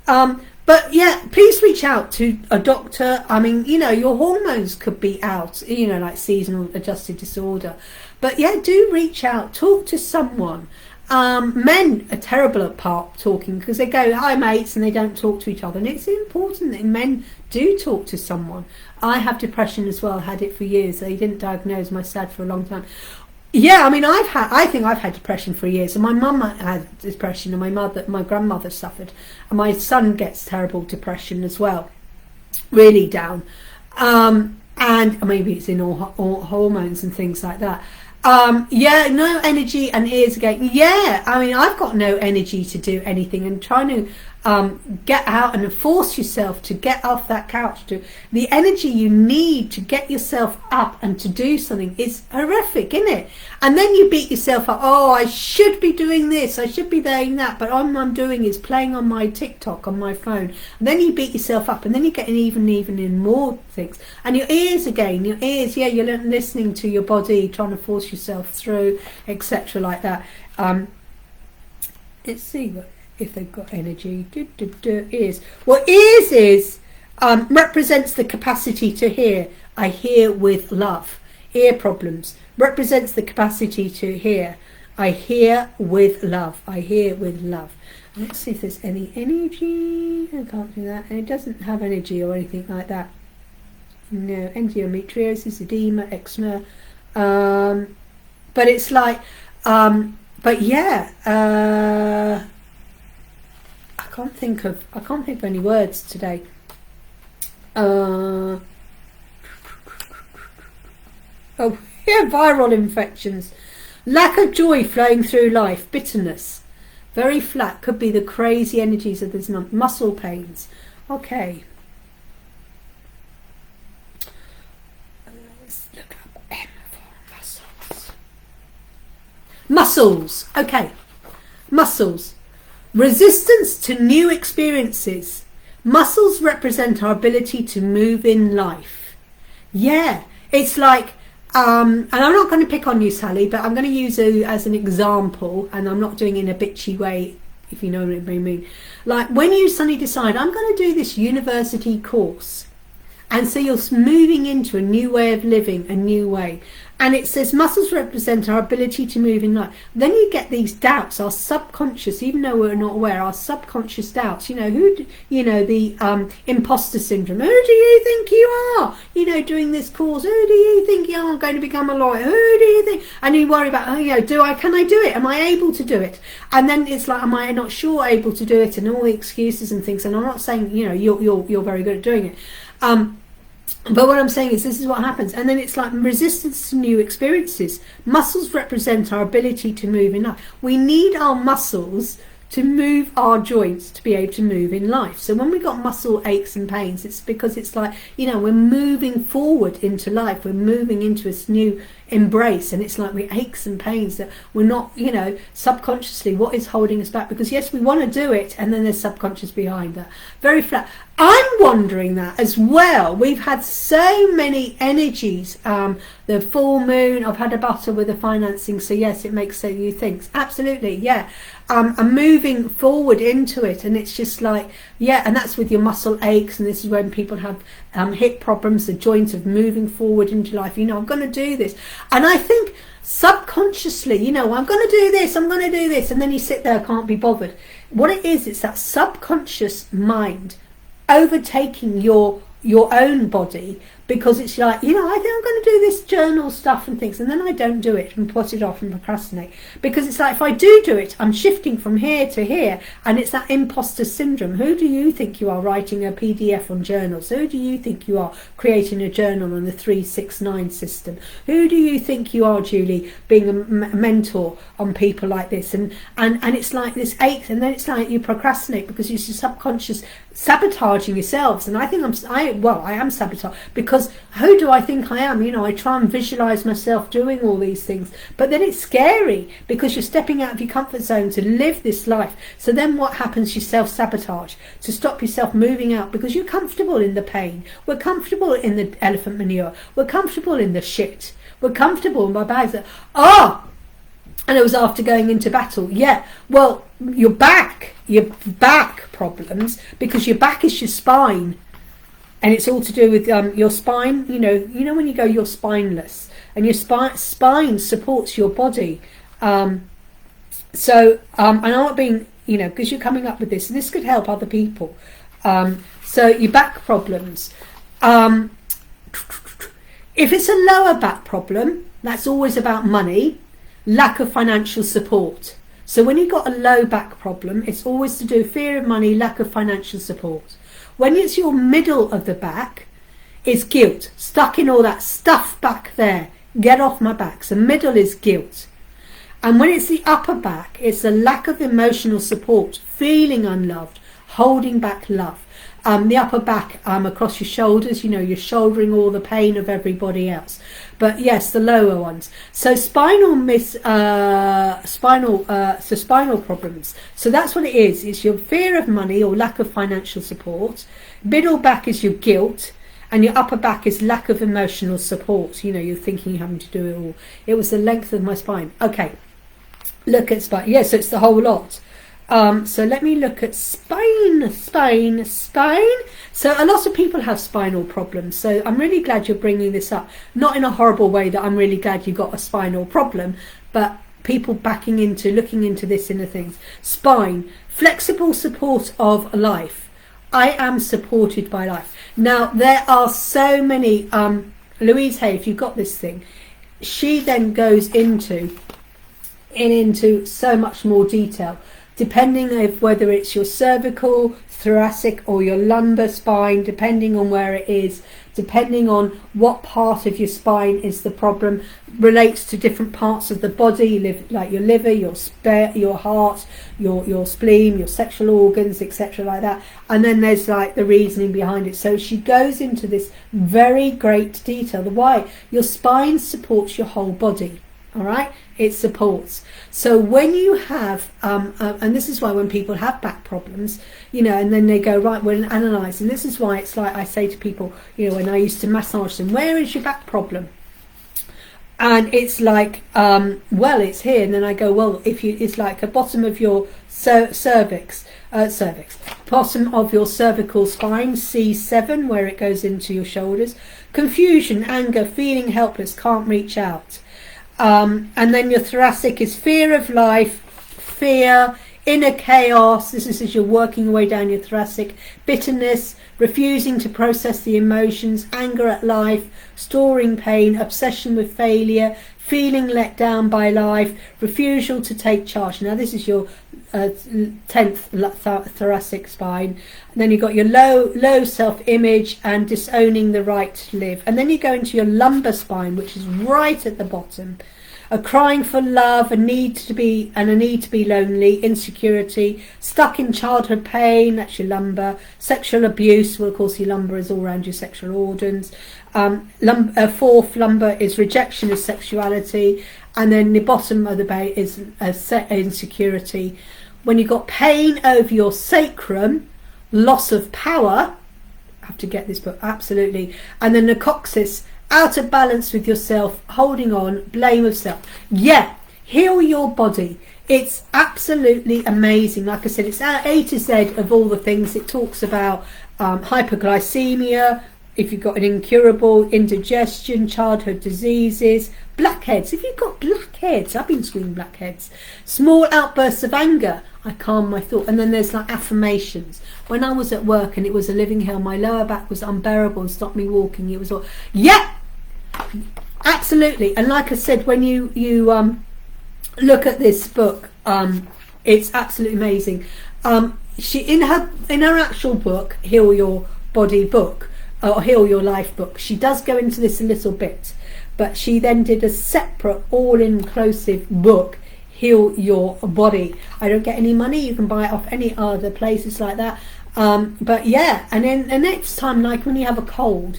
But yeah, please reach out to a doctor. I mean, you know, your hormones could be out, you know, like seasonal adjusted disorder. But yeah, do reach out, talk to someone. Men are terrible at talking because they go, hi mates, and they don't talk to each other. And it's important that men do talk to someone. I have depression as well, had it for years. They didn't diagnose my SAD for a long time. Yeah, I mean, I think I've had depression for years, and my mum had depression, and my grandmother suffered, and my son gets terrible depression as well, really down, and maybe it's in all hormones and things like that. Yeah, no energy and ears again. Yeah, I mean, I've got no energy to do anything, and trying to get out and force yourself to get off that couch. The energy you need to get yourself up and to do something is horrific, isn't it? And then you beat yourself up. Oh, I should be doing this, I should be doing that, but all I'm doing is playing on my TikTok on my phone. And then you beat yourself up, and then you get even in more things. And your ears again, yeah, you're listening to your body, trying to force yourself through, etc. like that. Let's see if they've got energy. Ears. Well, ears is represents the capacity to hear. I hear with love. Ear problems represents the capacity to hear. I hear with love. I hear with love. Let's see if there's any energy. I can't do that. And it doesn't have energy or anything like that. No, endometriosis, edema, eczema. But it's like, but yeah, I can't think of any words today. Oh, yeah, viral infections. Lack of joy flowing through life. Bitterness. Very flat. Could be the crazy energies of this month. Muscle pains. Okay. Let's look up M for muscles. Muscles. Okay. Muscles. Resistance to new experiences. Muscles represent our ability to move in life. Yeah. It's like, and I'm not going to pick on you, Sally, but I'm going to use you as an example, and I'm not doing it in a bitchy way, if you know what I mean. Like when you suddenly decide, I'm going to do this university course, and so you're moving into a new way of living, a new way. And it says muscles represent our ability to move in life. Then you get these doubts, our subconscious, even though we're not aware, our subconscious doubts. You know, the imposter syndrome. Who do you think you are? You know, doing this course. Who do you think you are going to become a lawyer? Who do you think? And you worry about, can I do it? Am I able to do it? And then it's like, am I not sure able to do it? And all the excuses and things. And I'm not saying, you're very good at doing it. But what I'm saying is this is what happens. And then it's like resistance to new experiences. Muscles represent our ability to move in life. We need our muscles to move our joints to be able to move in life. So when we got muscle aches and pains, it's because it's like, we're moving forward into life. We're moving into this new embrace, and it's like we aches and pains that we're not, subconsciously what is holding us back, because yes, we want to do it, and then there's subconscious behind that. Very flat. I'm wondering that as well. We've had so many energies, the full moon, I've had a battle with the financing, so yes, it makes so you think, absolutely, yeah. I'm moving forward into it, and it's just like, yeah, and that's with your muscle aches, and this is when people have hip problems, the joints of moving forward into life. I'm going to do this, and I think subconsciously, I'm going to do this, I'm going to do this, and then you sit there, can't be bothered. What it is, it's that subconscious mind overtaking your own body, because it's like, I think I'm going to do this journal stuff and things, and then I don't do it and put it off and procrastinate, because it's like if I do it, I'm shifting from here to here, and it's that imposter syndrome. Who do you think you are writing a PDF on journals? Who do you think you are creating a journal on the 369 system? Who do you think you are, Julie, being a mentor on people like this? And it's like this ache, and then it's like you procrastinate because you're subconscious sabotaging yourselves. And I think I am sabotaging, because who do I think I am? I try and visualize myself doing all these things, but then it's scary because you're stepping out of your comfort zone to live this life. So then what happens? You self-sabotage to stop yourself moving out, because you're comfortable in the pain. We're comfortable in the elephant manure. We're comfortable in the shit. We're comfortable in my bags that, and it was after going into battle. Yeah, well, your back problems, because your back is your spine, and it's all to do with your spine. When you go, you're spineless, and your spine supports your body. And I'm not being, because you're coming up with this, and this could help other people. So your back problems. If it's a lower back problem, that's always about money, lack of financial support. So when you've got a low back problem, it's always to do fear of money, lack of financial support. When it's your middle of the back, it's guilt, stuck in all that stuff back there. Get off my back. So middle is guilt. And when it's the upper back, it's a lack of emotional support, feeling unloved, holding back love. The upper back across your shoulders, you're shouldering all the pain of everybody else. But yes, the lower ones. So spinal problems. So that's what it is. It's your fear of money or lack of financial support. Middle back is your guilt, and your upper back is lack of emotional support. You're thinking you're having to do it all. It was the length of my spine. Okay, look at spine. Yes, so it's the whole lot. So let me look at spine. So a lot of people have spinal problems. So I'm really glad you're bringing this up. Not in a horrible way that I'm really glad you got a spinal problem, but people looking into this inner things. Spine, flexible support of life. I am supported by life. Now there are so many, Louise Hay, if you've got this thing, she then goes into so much more detail. depending of whether it's your cervical, thoracic or your lumbar spine, depending on where it is, depending on what part of your spine is the problem, relates to different parts of the body, like your liver, your heart, your spleen, your sexual organs, etc., like that. And then there's like the reasoning behind it. So she goes into this very great detail, the why. Your spine supports your whole body. All right, it supports. So when you have, and this is why when people have back problems, you know, and then they go, right, we'll analyse. And this is why it's like I say to people, you know, when I used to massage them, where is your back problem? And it's like, well, it's here. And then I go, well, it's like a bottom of your cervix, bottom of your cervical spine, C7, where it goes into your shoulders. Confusion, anger, feeling helpless, can't reach out. And then your thoracic is fear of life, fear, inner chaos. This is as you're working your way down your thoracic. Bitterness, refusing to process the emotions, anger at life, storing pain, obsession with failure, feeling let down by life, refusal to take charge. Now this is your 10th thoracic spine. And then you've got your low self-image and disowning the right to live. And then you go into your lumbar spine, which is right at the bottom. A crying for love, a need to be lonely, insecurity, stuck in childhood pain, that's your lumbar, sexual abuse, well of course your lumbar is all around your sexual organs. Fourth lumbar is rejection of sexuality, and then the bottom of the bay is insecurity. When you've got pain over your sacrum, loss of power, I have to get this book, absolutely, and then the coccyx, out of balance with yourself, holding on, blame of self. Yeah, heal your body. It's absolutely amazing. Like I said, it's A to Z of all the things. It talks about hyperglycemia, if you've got an incurable indigestion, childhood diseases, blackheads. If you've got blackheads, I've been screaming blackheads. Small outbursts of anger, I calm my thought. And then there's like affirmations. When I was at work and it was a living hell, my lower back was unbearable and stopped me walking. It was all, yeah, absolutely. And like I said, when you look at this book, it's absolutely amazing. She in her actual book, Heal Your Body book, or Heal Your Life book, she does go into this a little bit, but she then did a separate all-inclusive book, Heal Your Body. I don't get any money, you can buy it off any other places like that, but yeah. And then the next time, like when you have a cold,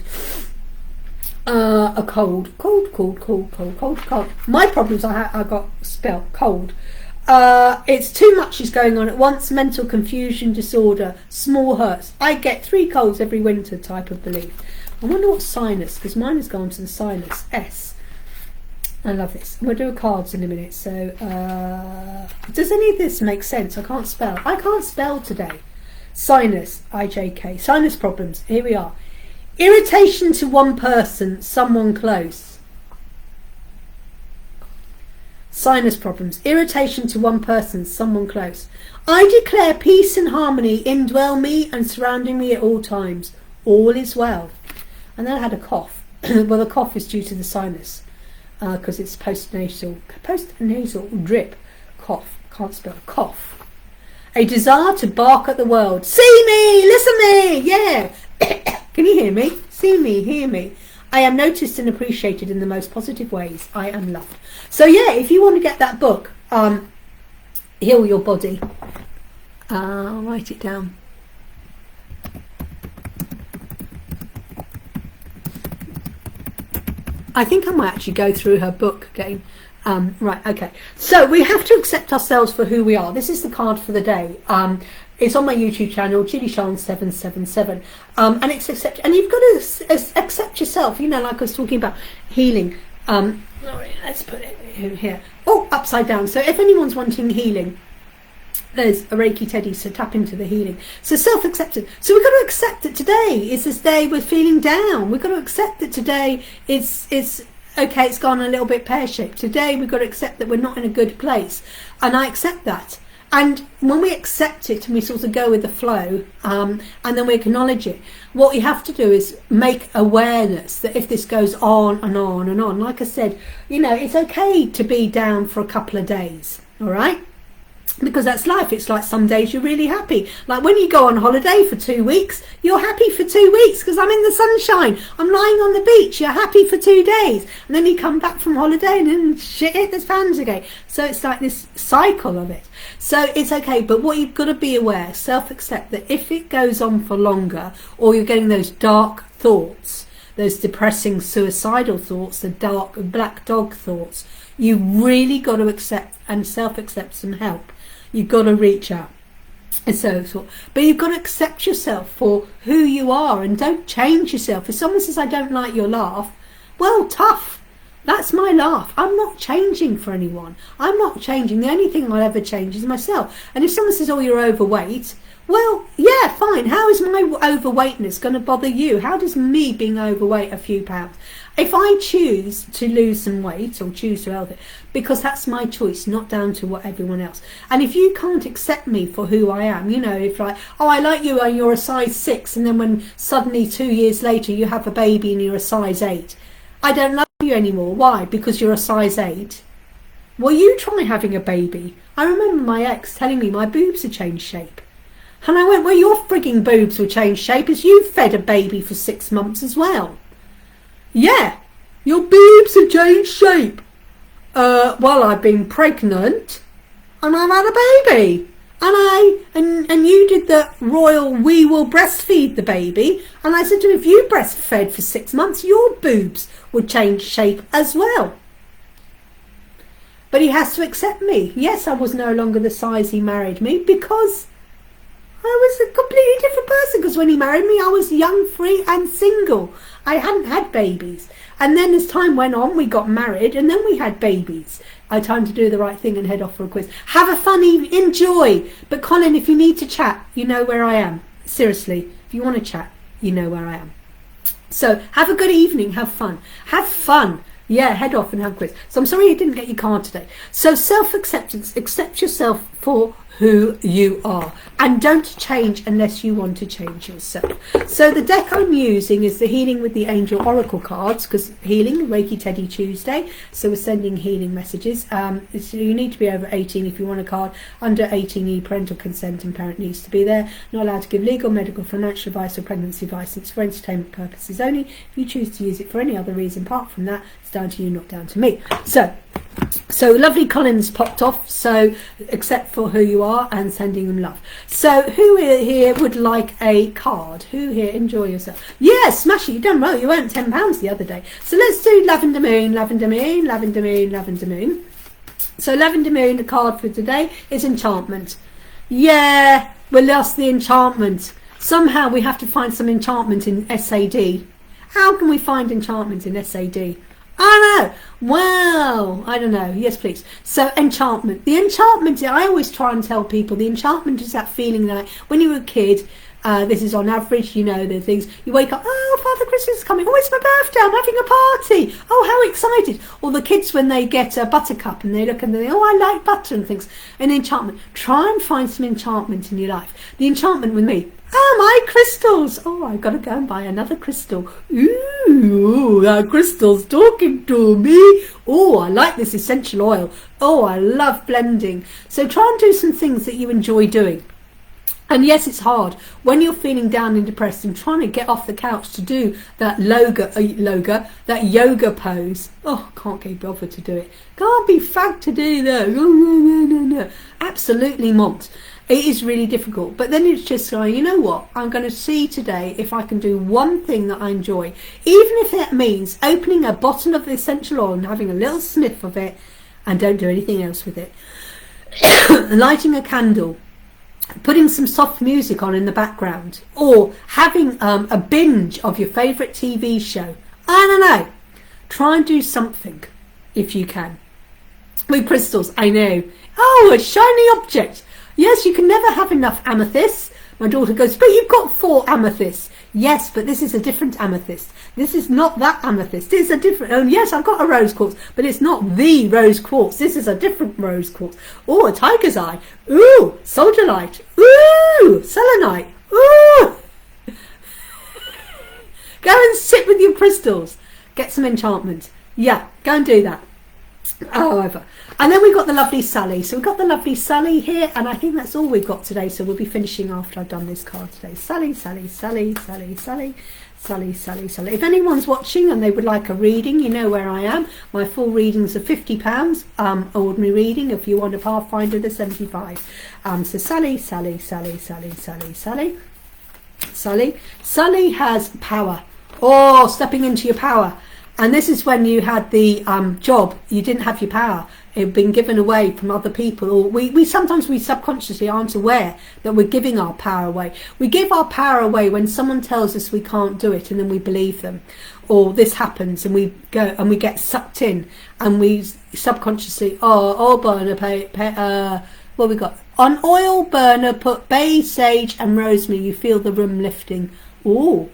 cold. My problems, I got spelt cold. It's too much is going on at once. Mental confusion, disorder, small hurts. I get 3 colds every winter type of belief. I wonder what sinus, because mine has gone to the sinus. S. I love this. We'll do cards in a minute. So does any of this make sense? I can't spell today. Sinus, IJK. Sinus problems. Here we are. Irritation to one person, someone close. Sinus problems. Irritation to one person, someone close. I declare peace and harmony indwell me and surrounding me at all times. All is well. And then I had a cough. Well, the cough is due to the sinus, because it's postnasal drip. Cough. Can't spell cough. A desire to bark at the world. See me, listen me, yeah. Can you hear me? See me, hear me. I am noticed and appreciated in the most positive ways. I am loved. So yeah, if you want to get that book, Heal Your Body, I'll write it down. I think I might actually go through her book again. Right, okay. So we have to accept ourselves for who we are. This is the card for the day. It's on my YouTube channel, Julie-Sian 777, and it's accept. And you've got to accept yourself. You know, like I was talking about healing. Let's put it here. Oh, upside down. So if anyone's wanting healing, there's a Reiki Teddy, so tap into the healing. So self-acceptance. So we've got to accept that today is this day we're feeling down. We've got to accept that today it's okay, it's gone a little bit pear-shaped. Today we've got to accept that we're not in a good place. And I accept that. And when we accept it and we sort of go with the flow, and then we acknowledge it, what you have to do is make awareness that if this goes on and on and on, like I said, you know, it's okay to be down for a couple of days, all right? Because that's life. It's like some days you're really happy. Like when you go on holiday for 2 weeks, you're happy for 2 weeks because I'm in the sunshine. I'm lying on the beach. You're happy for 2 days. And then you come back from holiday and then shit hit the fans again. So it's like this cycle of it. So it's okay. But what you've got to be aware, self-accept that if it goes on for longer or you're getting those dark thoughts, those depressing suicidal thoughts, the dark black dog thoughts, you really got to accept and self-accept some help. You've got to reach out. But you've got to accept yourself for who you are and don't change yourself. If someone says, I don't like your laugh, well, tough. That's my laugh. I'm not changing for anyone. I'm not changing. The only thing I'll ever change is myself. And if someone says, oh, you're overweight, well, yeah, fine. How is my overweightness going to bother you? How does me being overweight a few pounds? If I choose to lose some weight or choose to help it, because that's my choice, not down to what everyone else. And if you can't accept me for who I am, you know, if like, oh, I like you and you're a size 6, and then when suddenly 2 years later you have a baby and you're a size 8, I don't love you anymore. Why? Because you're a size 8. Well, you try having a baby. I remember my ex telling me my boobs had changed shape. And I went, well, your frigging boobs will change shape as you fed a baby for 6 months as well. Yeah, your boobs have changed shape. Well, I've been pregnant and I've had a baby. And you did the royal, we will breastfeed the baby. And I said to him, if you breastfed for 6 months, your boobs would change shape as well. But he has to accept me. Yes, I was no longer the size he married me because I was a completely different person. Because when he married me, I was young, free and single. I hadn't had babies. And then as time went on, we got married and then we had babies. I had time to do the right thing and head off for a quiz. Have a fun evening. Enjoy. But Colin, if you need to chat, you know where I am. Seriously, if you want to chat, you know where I am. So have a good evening. Have fun. Have fun. Yeah, head off and have a quiz. So I'm sorry you didn't get your card today. So self-acceptance. Accept yourself for who you are and don't change unless you want to change yourself. So the deck I'm using is the Healing with the Angel Oracle cards, because healing, Reiki Teddy Tuesday, so we're sending healing messages. So you need to be over 18 if you want a card. Under 18 you need parental consent and parent needs to be there. Not allowed to give legal, medical, financial advice or pregnancy advice. It's for entertainment purposes only. If you choose to use it for any other reason apart from that, it's down to you, not down to me. So lovely Colin's popped off, so accept for who you are and sending them love. So who here would like a card? Who here, enjoy yourself? Yeah, smash it, you've done well, you earned £10 the other day. So let's do Lavender Moon, Lavender Moon, Lavender Moon, Lavender Moon. So Lavender Moon, the card for today is Enchantment. Yeah, we lost the enchantment. Somehow we have to find some enchantment in SAD. How can we find enchantment in SAD? I don't know. Well, I don't know. Yes, please. So enchantment. The enchantment, I always try and tell people, the enchantment is that feeling that when you were a kid, this is on average, you know, the things, you wake up, oh, Father Christmas is coming. Oh, it's my birthday. I'm having a party. Oh, how excited. Or the kids when they get a buttercup and they look and they, oh, I like butter and things. An enchantment. Try and find some enchantment in your life. The enchantment with me. Oh, my crystals. Oh, I've got to go and buy another crystal. Ooh, that crystal's talking to me. Oh, I like this essential oil. Oh, I love blending. So try and do some things that you enjoy doing. And yes, it's hard when you're feeling down and depressed and trying to get off the couch to do that that yoga pose. Oh, can't get bothered to do it. Can't be fagged to do that. No. Absolutely not. It is really difficult. But then it's just going, you know what? I'm going to see today if I can do one thing that I enjoy. Even if that means opening a bottle of essential oil and having a little sniff of it and don't do anything else with it. Lighting a candle. Putting some soft music on in the background, or having a binge of your favourite TV show. I don't know. Try and do something if you can. With crystals, I know. Oh, a shiny object. Yes, you can never have enough amethysts. My daughter goes, but you've got 4 amethysts. Yes, but this is a different amethyst. This is not that amethyst. It's a different... Oh, yes, I've got a rose quartz, but it's not the rose quartz. This is a different rose quartz. Oh, a tiger's eye. Ooh, soldier light. Ooh, selenite. Ooh. Go and sit with your crystals. Get some enchantment. Yeah, go and do that. However, and then we've got the lovely Sally. So we've got the lovely Sally here, and I think that's all we've got today. So we'll be finishing after I've done this card today. Sally, Sally, Sally, Sally, Sally, Sally, Sally, Sally. If anyone's watching and they would like a reading, you know where I am. My full readings are £50. Ordinary reading. If you want a Pathfinder, they're 75. So Sally, Sally, Sally, Sally, Sally, Sally, Sally. Sally has power. Oh, stepping into your power. And this is when you had the job, you didn't have your power. It had been given away from other people. Or we sometimes subconsciously aren't aware that we're giving our power away. We give our power away when someone tells us we can't do it, and then we believe them. Or this happens and we go and we get sucked in, and we subconsciously, oil burner, what we got? On oil burner, put bay, sage and rosemary. You feel the room lifting. Oh.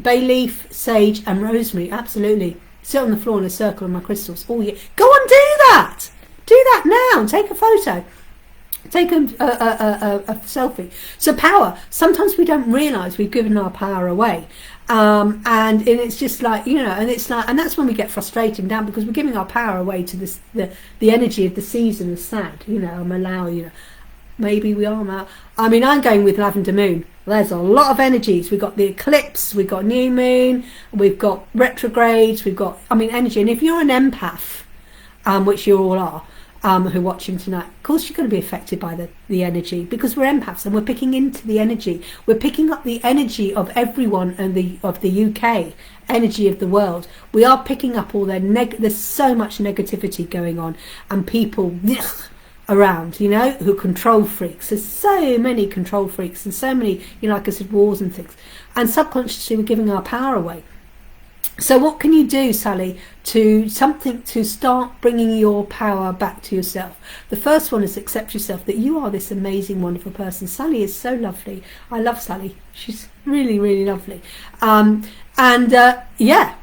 Bay leaf, sage and rosemary, absolutely. Sit on the floor in a circle on my crystals. Oh yeah, go and do that. Do that now. Take a photo. Take a selfie. So power. Sometimes we don't realise we've given our power away, and it's just like, you know, and it's like, and that's when we get frustrated and down, because we're giving our power away to this the energy of the season of sad. You know, I'm allowing, you know. Maybe we are now. I mean, I'm going with lavender moon. There's a lot of energies. We've got the eclipse, we've got new moon, we've got retrogrades, we've got, I mean, energy. And if you're an empath, which you all are, who are watching tonight, of course you're going to be affected by the energy, because we're empaths and we're picking into the energy. We're picking up the energy of everyone and of the UK, energy of the world. We are picking up all there's so much negativity going on, and people around, you know, who control freaks. There's so many control freaks and so many, you know, like I said, wars and things. And subconsciously we're giving our power away. So what can you do, Sally, to start bringing your power back to yourself? The first one is accept yourself, that you are this amazing, wonderful person. Sally is so lovely. I love Sally. She's really, really lovely. Yeah.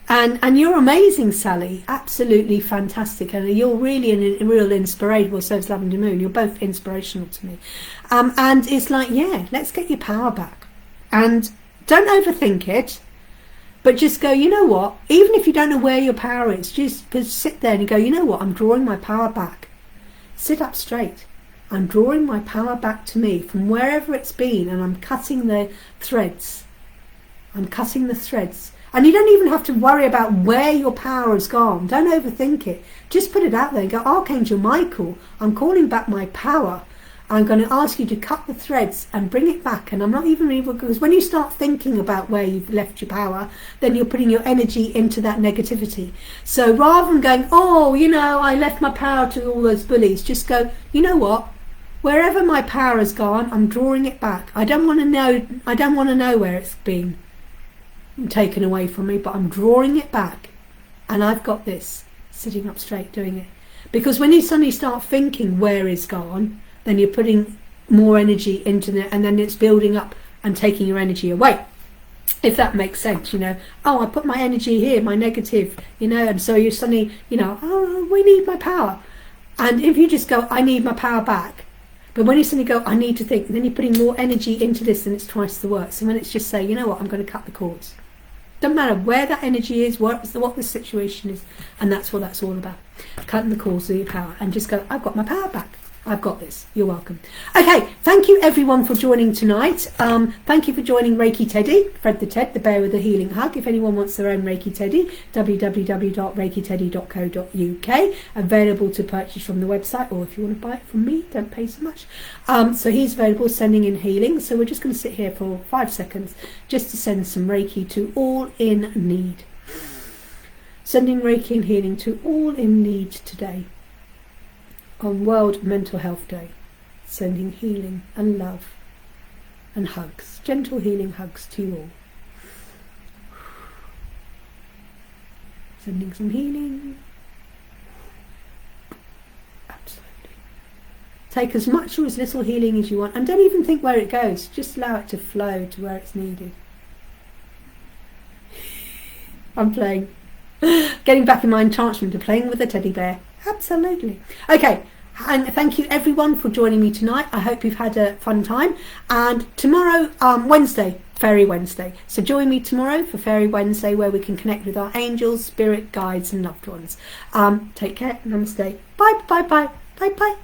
And you're amazing, Sally. Absolutely fantastic. And you're really a real inspiration. Well, so is Lavender Moon. You're both inspirational to me. And it's like, yeah, let's get your power back. And don't overthink it. But just go, you know what? Even if you don't know where your power is, just sit there and go, you know what? I'm drawing my power back. Sit up straight. I'm drawing my power back to me from wherever it's been. And I'm cutting the threads. I'm cutting the threads. And you don't even have to worry about where your power has gone. Don't overthink it. Just put it out there and go, Archangel Michael, I'm calling back my power. I'm going to ask you to cut the threads and bring it back. And I'm not even because when you start thinking about where you've left your power, then you're putting your energy into that negativity. So rather than going, oh, you know, I left my power to all those bullies, just go, you know what? Wherever my power has gone, I'm drawing it back. I don't want to know where it's been taken away from me, but I'm drawing it back, and I've got this, sitting up straight doing it. Because when you suddenly start thinking where it's gone, then you're putting more energy into it, and then it's building up and taking your energy away, if that makes sense. You know, oh, I put my energy here, my negative, you know, and so you suddenly, you know, oh, we need my power. And if you just go, I need my power back, but when you suddenly go, I need to think, then you're putting more energy into this, and it's twice the work. So when it's just say, you know what, I'm going to cut the cords. Doesn't matter where that energy is, what the situation is, and that's what that's all about. Cutting the cords of your power, and just go, I've got my power back. I've got this. You're welcome. Okay, thank you everyone for joining tonight. Thank you for joining Reiki Teddy, Fred the Ted, the bear with a healing hug. If anyone wants their own Reiki Teddy, www.reikiteddy.co.uk, available to purchase from the website, or if you want to buy it from me, don't pay so much. So he's available, sending in healing. So we're just going to sit here for 5 seconds just to send some Reiki to all in need. Sending Reiki and healing to all in need today. On World Mental Health Day, sending healing and love and hugs, gentle healing hugs to you all. Sending some healing. Absolutely. Take as much or as little healing as you want, and don't even think where it goes. Just allow it to flow to where it's needed. I'm playing. Getting back in my enchantment of playing with a teddy bear. Absolutely. Okay, And thank you everyone for joining me tonight. I hope you've had a fun time. And tomorrow, Wednesday, Fairy Wednesday. So join me tomorrow for Fairy Wednesday, where we can connect with our angels, spirit guides and loved ones. Take care. Namaste. Bye, bye, bye, bye, bye.